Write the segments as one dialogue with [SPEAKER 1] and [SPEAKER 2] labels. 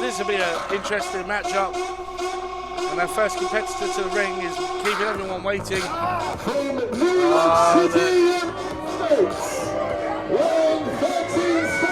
[SPEAKER 1] this will be an interesting matchup. And our first competitor to the ring is keeping everyone waiting.
[SPEAKER 2] From New York City,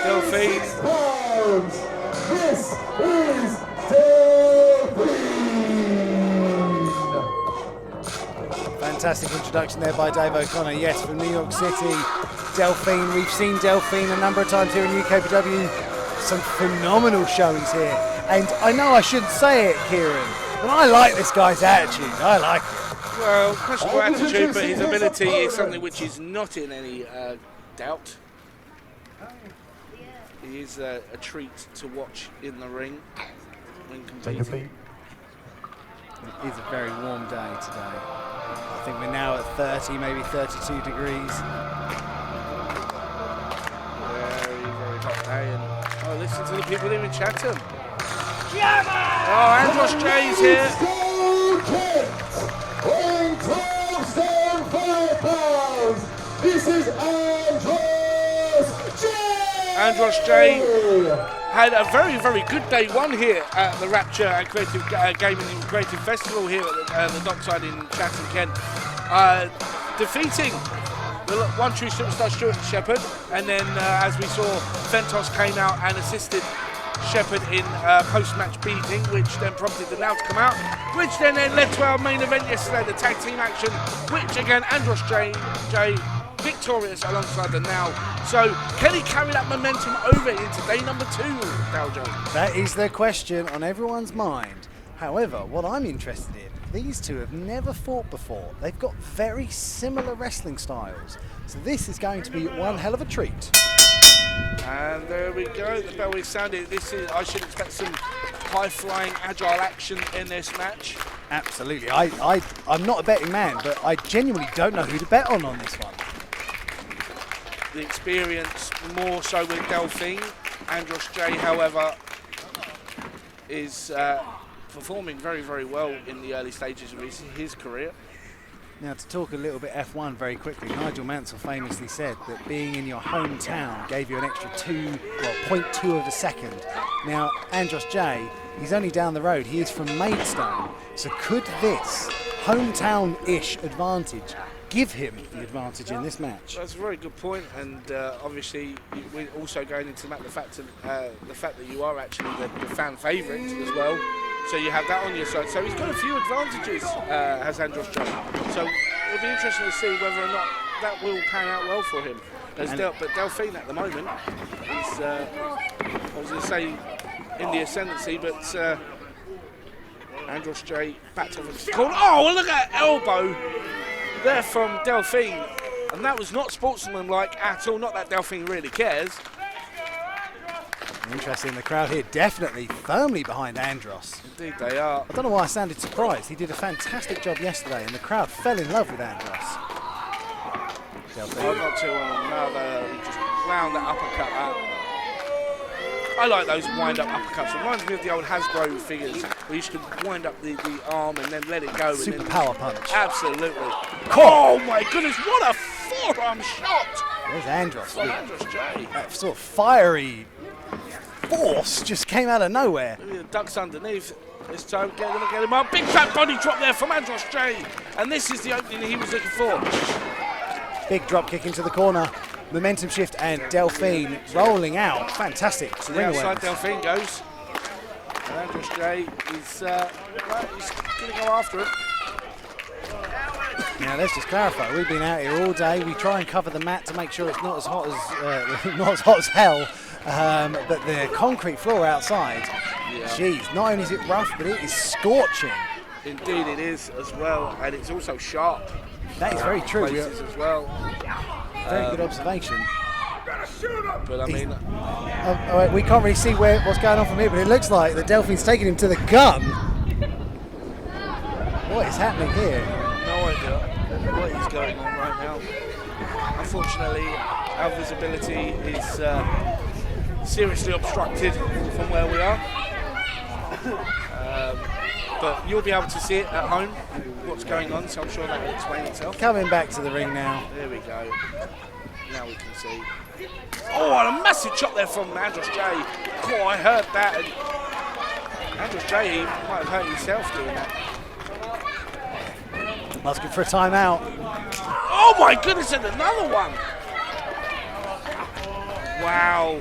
[SPEAKER 1] Delphine.
[SPEAKER 2] This is Delphine.
[SPEAKER 3] Fantastic introduction there by Dave O'Connor. Yes, from New York City, Delphine. We've seen Delphine a number of times here in UKPW. Some phenomenal showings here. And I know I shouldn't say it, Kieran, but I like this guy's attitude. I like it.
[SPEAKER 1] Well, questionable attitude, but his ability is something which is not in any doubt. He is a treat to watch in the ring when competing.
[SPEAKER 3] It is a very warm day today. I think we're now at 30, maybe 32 degrees.
[SPEAKER 1] Very, very hot day. And oh, listen to the people here in Chatham. Oh, Andros Jay is here.
[SPEAKER 2] Weighing 12 stone 5 pounds. This is Andros Jay.
[SPEAKER 1] Andros Jay had a very, very good day one here at the Rapture Gaming Creative Festival here at the Dockside in Chatham, Kent, defeating the one true superstar Stuart Shepherd, and then as we saw, Ventos came out and assisted Shepherd in post-match beating, which then prompted the now to come out, which then led to our main event yesterday, the tag team action, which again Andros Jay victorious alongside the now. So can he carry that momentum over into day number 2, Daljo?
[SPEAKER 3] That is the question on everyone's mind. However, what I'm interested in, these two have never fought before. They've got very similar wrestling styles. So this is going to be one hell of a treat.
[SPEAKER 1] And there we go, the bell is sounded. I should expect some high-flying, agile action in this match.
[SPEAKER 3] Absolutely. I'm not a betting man, but I genuinely don't know who to bet on this one.
[SPEAKER 1] The experience more so with Delphine. Andros Jay, however, is performing very, very well in the early stages of his career.
[SPEAKER 3] Now, to talk a little bit F1 very quickly, Nigel Mansell famously said that being in your hometown gave you an extra 0.2 of a second. Now, Andros Jay, he's only down the road. He is from Maidstone. So could this hometown-ish advantage give him the advantage in this match?
[SPEAKER 1] That's a very good point, and obviously we're also going into the fact that you are actually the fan favourite as well. So you have that on your side. So he's got a few advantages, has Andros Jay. So it'll be interesting to see whether or not that will pan out well for him. But Delphine at the moment is, I was going to say, in the ascendancy, but Andros Jay backed off the corner. Oh, well, look at that elbow there from Delphine. And that was not sportsmanlike at all. Not that Delphine really cares.
[SPEAKER 3] Interesting, the crowd here definitely firmly behind Andros.
[SPEAKER 1] Indeed they are.
[SPEAKER 3] I don't know why I sounded surprised. He did a fantastic job yesterday and the crowd fell in love with Andros.
[SPEAKER 1] I got to another, he just wound that uppercut up. I like those wind-up uppercuts. It reminds me of the old Hasbro figures. We used to wind up the arm and then let it go.
[SPEAKER 3] Super power punch.
[SPEAKER 1] Absolutely. Oh my goodness, what a forearm shot!
[SPEAKER 3] There's Andros.
[SPEAKER 1] From Andros Jay.
[SPEAKER 3] That sort of fiery force just came out of nowhere.
[SPEAKER 1] The ducks underneath. This time, going to get him up. Big fat body drop there from Andros Jay. And this is the opening he was looking for.
[SPEAKER 3] Big drop kick into the corner. Momentum shift and Delphine rolling out. Fantastic.
[SPEAKER 1] To the outside, Delphine goes. And Andros Jay is he's going to go after it.
[SPEAKER 3] Now let's just clarify. We've been out here all day. We try and cover the mat to make sure it's not as hot as hell. But the concrete floor outside, geez, not only is it rough, but it is scorching.
[SPEAKER 1] Indeed it is as well, and it's also sharp.
[SPEAKER 3] That is very true.
[SPEAKER 1] Places as well.
[SPEAKER 3] Very good observation.
[SPEAKER 1] But I mean,
[SPEAKER 3] we can't really see what's going on from here, but it looks like the Delphine's taking him to the gun. What is happening here?
[SPEAKER 1] No idea what is going on right now. Unfortunately, our visibility is seriously obstructed from where we are. But you'll be able to see it at home, what's going on, so I'm sure that will explain itself.
[SPEAKER 3] Coming back to the ring now.
[SPEAKER 1] There we go. Now we can see. Oh, and a massive chop there from Andros Jay. Oh, I heard that. And Andros Jay might have hurt himself doing that.
[SPEAKER 3] Asking for a timeout.
[SPEAKER 1] Oh my goodness, and another one. Wow.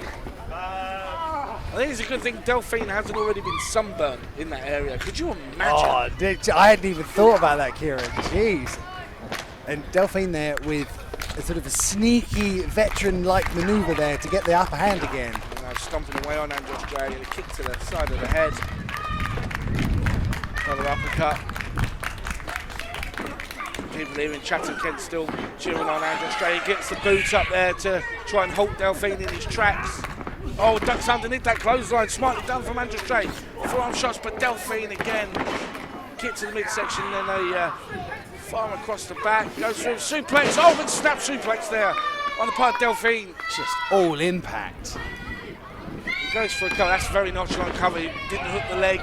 [SPEAKER 1] I think it's a good thing Delphine hasn't already been sunburned in that area. Could you imagine?
[SPEAKER 3] Oh, I hadn't even thought about that, Kieran. Jeez. And Delphine there with a sort of a sneaky veteran-like manoeuvre there to get the upper hand again.
[SPEAKER 1] Now stomping away on Andros Jay and a kick to the side of the head. Another uppercut. People here in Chatham Kent still cheering on Andros Jay. He gets the boot up there to try and halt Delphine in his tracks. Oh, ducks underneath that clothesline. Smartly done from Andros Jay. Forearm shots, but Delphine again. Kick to the midsection, then a farm across the back. Goes through suplex. Oh, and snap suplex there on the part of Delphine.
[SPEAKER 3] Just all impact.
[SPEAKER 1] He goes for a cover. That's a very nonchalant cover. He didn't hook the leg.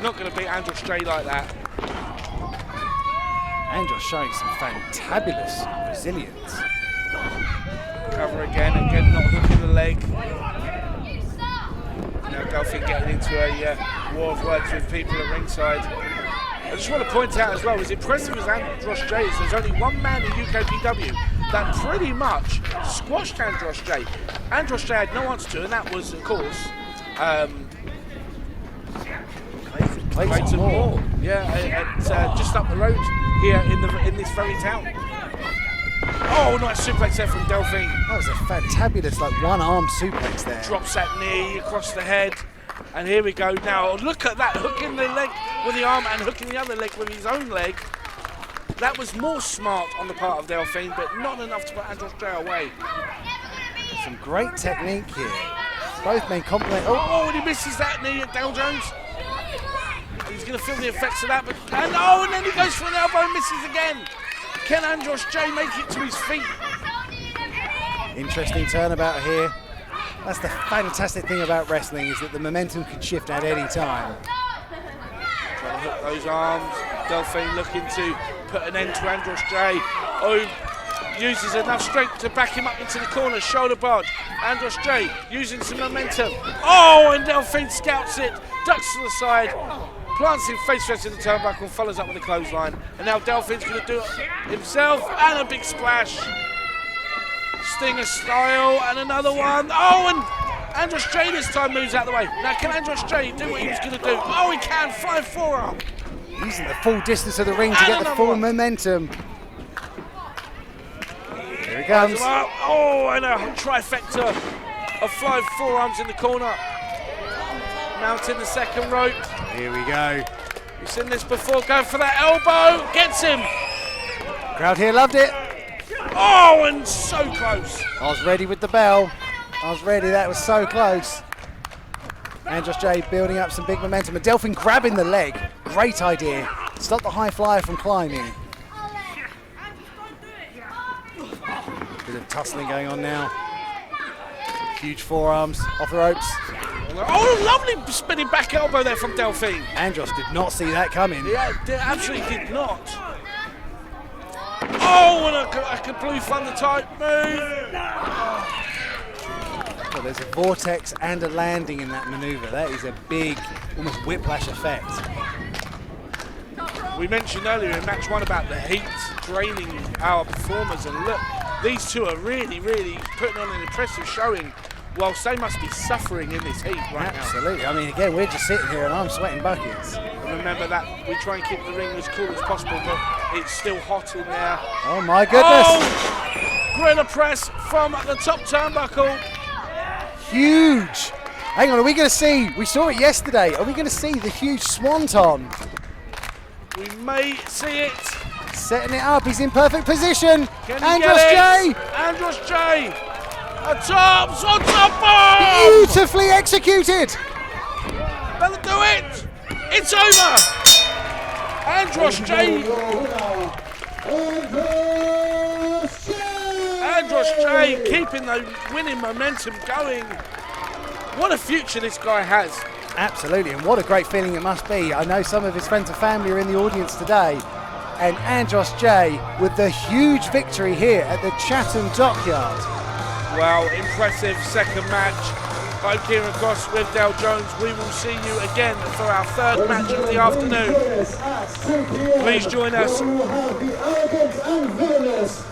[SPEAKER 1] Not going to beat Andros Jay like that.
[SPEAKER 3] Andros showing some fantabulous resilience.
[SPEAKER 1] Cover again not hooking the leg. Now Delphine getting into a war of words with people at ringside. I just want to point out as well, as impressive as Andros Jay is, there's only one man in UKPW that pretty much squashed Andros Jay. Andros Jay had no answer to, and that was, of course, Clayton Moore. Yeah, just up the road here in this very town. Oh, nice suplex there from Delphine.
[SPEAKER 3] That was a fantabulous, one-arm suplex there.
[SPEAKER 1] Drops that knee across the head. And here we go now. Look at that, hooking the leg with the arm and hooking the other leg with his own leg. That was more smart on the part of Delphine, but not enough to put Andros Jay away.
[SPEAKER 3] Some great technique here. Both men complement.
[SPEAKER 1] Oh, and he misses that knee at Dale Jones. He's going to feel the effects of that, and then he goes for an elbow and misses again. Can Andros Jay make it to his feet?
[SPEAKER 3] Interesting turnabout here. That's the fantastic thing about wrestling, is that the momentum can shift at any time.
[SPEAKER 1] Trying to hook those arms. Delphine looking to put an end to Andros Jay. Oh, uses enough strength to back him up into the corner. Shoulder barge. Andros Jay using some momentum. Oh, and Delphine scouts it. Ducks to the side. Plants him face first in the turnbuckle and follows up with a clothesline. And now Delphine's going to do it himself, and a big splash. Stinger style, and another one. Oh, and Andros Jay this time moves out of the way. Now can Andros Jay do what he was going to do? Oh, he can. Flying forearm.
[SPEAKER 3] Using the full distance of the ring to get the full momentum. Here he comes.
[SPEAKER 1] Oh, and a trifecta of flying forearms in the corner. Mounting the second rope.
[SPEAKER 3] Here we go.
[SPEAKER 1] You've seen this before. Going for that elbow. Gets him.
[SPEAKER 3] Crowd here loved it.
[SPEAKER 1] Oh, and so close.
[SPEAKER 3] I was ready with the bell. I was ready. That was so close. Andros Jay building up some big momentum. And Delphine grabbing the leg. Great idea. Stop the high flyer from climbing. Bit of tussling going on now. Huge forearms off the ropes.
[SPEAKER 1] Oh, lovely spinning back elbow there from Delphine.
[SPEAKER 3] Andros did not see that coming.
[SPEAKER 1] Yeah, absolutely did not. Oh, and a blue thunder type move.
[SPEAKER 3] Well, there's a vortex and a landing in that maneuver. That is a big, almost whiplash effect.
[SPEAKER 1] We mentioned earlier in match one about the heat draining our performers, and look, these two are really, really putting on an impressive showing, whilst they must be suffering in this heat right now.
[SPEAKER 3] Absolutely. I mean, again, we're just sitting here and I'm sweating buckets.
[SPEAKER 1] And remember that we try and keep the ring as cool as possible, but it's still hot in there.
[SPEAKER 3] Oh my goodness!
[SPEAKER 1] Oh! Gorilla press from the top turnbuckle.
[SPEAKER 3] Huge! Hang on, are we going to see, we saw it yesterday, are we going to see the huge swanton?
[SPEAKER 1] We may see it.
[SPEAKER 3] Setting it up, he's in perfect position.
[SPEAKER 1] Andros Jay! Andros Jay! On top bomb!
[SPEAKER 3] Beautifully executed!
[SPEAKER 1] That'll do it! It's over! Andros Jay! Andros Jay keeping the winning momentum going. What a future this guy has.
[SPEAKER 3] Absolutely, and what a great feeling it must be. I know some of his friends and family are in the audience today. And Andros Jay with the huge victory here at the Chatham Dockyard.
[SPEAKER 1] Well, impressive second match. I'm Kieran Cross with Dale Jones. We will see you again for our third match of the afternoon. Please join us.
[SPEAKER 2] We will have the arrogant and villainous